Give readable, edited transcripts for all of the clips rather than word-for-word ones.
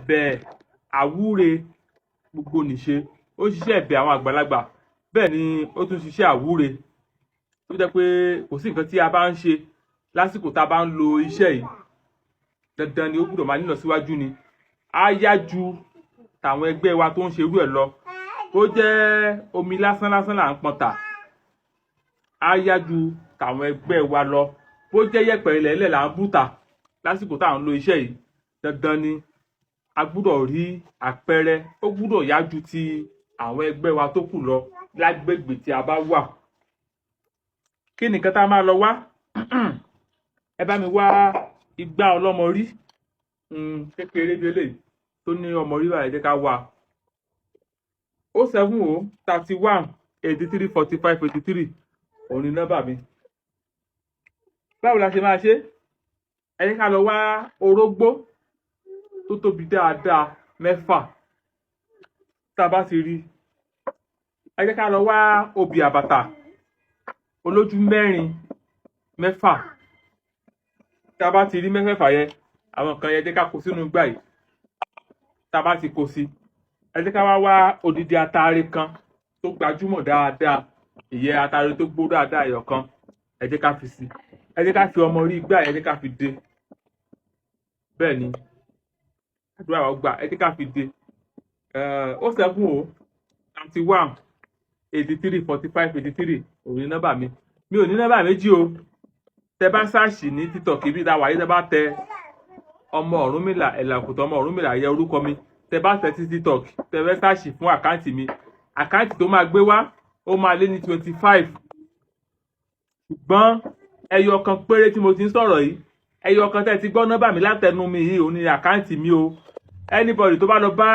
ẹ̀bẹ̀ àwúre gbogbo nìṣe. Ó ṣiṣẹ́ ẹ̀bẹ̀ àwọn àgbàlagbà, bẹ́ẹ̀ ni ó tún ṣiṣẹ́ àwúre. Tó jẹ́ pé kò sí nǹkan tí a bá ń ṣe lásìkò tá a bá ń lo iṣẹ́ yìí, dandan ni ó gbọ́dọ̀ máa nílọ síwájú ni. Á yá ju tàwọn ẹgbẹ́ wa tó ń ṣe irú ẹ̀ lọ. Bó jẹ́ omi lásán lásán là ń pọn tà, á yá ju tàwọn ẹgbẹ́ wa lọ. Bó jẹ́ yẹ̀pẹ̀ ilẹ̀ ilẹ̀ là ń bù tà lásìkò tá à ń lo iṣẹ́ yìí, dandan ni a gbọ́dọ̀ rí àpẹẹrẹ, ó gbọ́dọ̀ yá ju ti àwọn ẹgbẹ́ wa tó kù lọ lágbègbè tí a bá wà. Kí ni nǹkan tá a máa lọ wá? Ẹ bá mi wá igbá ọlọ́mọ rí, kékeré bí eléyìí tó ní ọmọ rí báyìí, jẹ́ ká wá 070 31 83 45 83 òun ni nọ́mbà mi. Báwo la ṣe máa ṣe? Ẹ jẹ́ ká lọ wá orógbó tó tóbi dáadáa 6. Tá a bá ti rí, ẹ jẹ́ ká lọ wá obì àbàtà olójú 4 6. Tá a bá ti rí 6 yẹn, àwọn kan yẹn jẹ́ ká kó sínú igbá yìí. Tá a bá ti kó sí, ẹ jẹ́ ká wá odidi atare kan tó gbajúmọ̀ dáadáa, ìyẹn atare tó gbó dáadáa ẹyọ kan, ẹ jẹ́ ká fi sí. Ẹ jẹ́ ká fi ọmọ rí igbá yẹn, ẹ jẹ́ ká fi dé. Bẹ́ẹ̀ ni àdúrà wa gbà, ẹ jẹ́ ká fi dé. 070 31 83 45 83 òun ni nọ́mbà mi. Mi ò ní nọ́mbà méjì o. Tẹ bá sáàṣì ní TikTok ibi tá a wà yìí, tẹ bá tẹ ọmọ Ọ̀rúnmìlà ẹ̀làkùtàn ọmọ Ọ̀rúnmìlà yẹ orúkọ mi, tẹ bá tẹ sí TikTok, tẹ fẹ́ sáàṣì fún àkáǹtì mi, àkáǹtì tó máa gbé wá ó máa lé ní 25. Ṣùgbọ́n ẹyọ kan péré tí mo ti ń sọ̀rọ̀ yìí, ẹyọ kan tẹ́ ti gbọ́ nọ́mbà mi látẹnu mi yìí, òun ni àkáǹtì mi o. Anybody tó bá lọ bá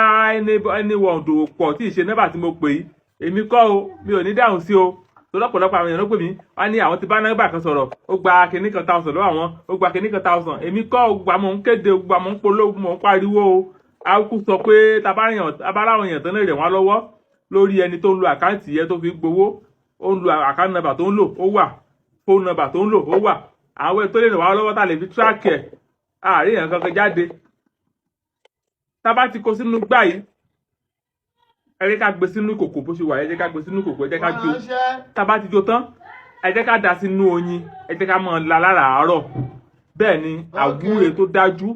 anyone dòwò pọ̀ tí ì ṣe nọ́mbà tí mo pè yìí, èmi kọ́ o, mi ò ní dáhùn sí o. Tó lọ́pọ̀lọpọ̀ àwọn èèyàn ló pè mí, wọ́n ní àwọn ti bá nọ́mbà kan sọ̀rọ̀, ó gba kinní kan 1000 lọ́wọ́ àwọn, ó gba kinní kan 1000. Èmi kọ́ o, gbà mò ń kéde, gbà mò ń polówó, mò ń pariwo o. A kú sọ pé tabaláwọn èèyàn tó lè rẹ̀ wọ́n lọ́wọ́ lórí ẹni tó ń lo àkáǹtì yẹn tó fi gbowó, ó ń lo àkáǹtì nọ́mbà tó ń lò, ó wà, fóònù nọ́mbà tó ń lò, ó wà. Àwọn tó lè rẹ̀ wọ́n lọ́wọ́ tá lè fi track ẹ̀, àárín èèyàn kankan jáde. Tá bá ti kó sínú gbá yìí, ẹ jẹ́ ká gbé sínú ìkòkò bó ṣe wà, ẹ jẹ́ ká gbé sínú ìkòkò, ẹ jẹ́ ká jó. Tá bá ti jó tán, ẹ jẹ́ ká dà sínú oyin, ẹ jẹ́ ká máa la láràárọ̀. Bẹ́ẹ̀ ni àwúre tó dájú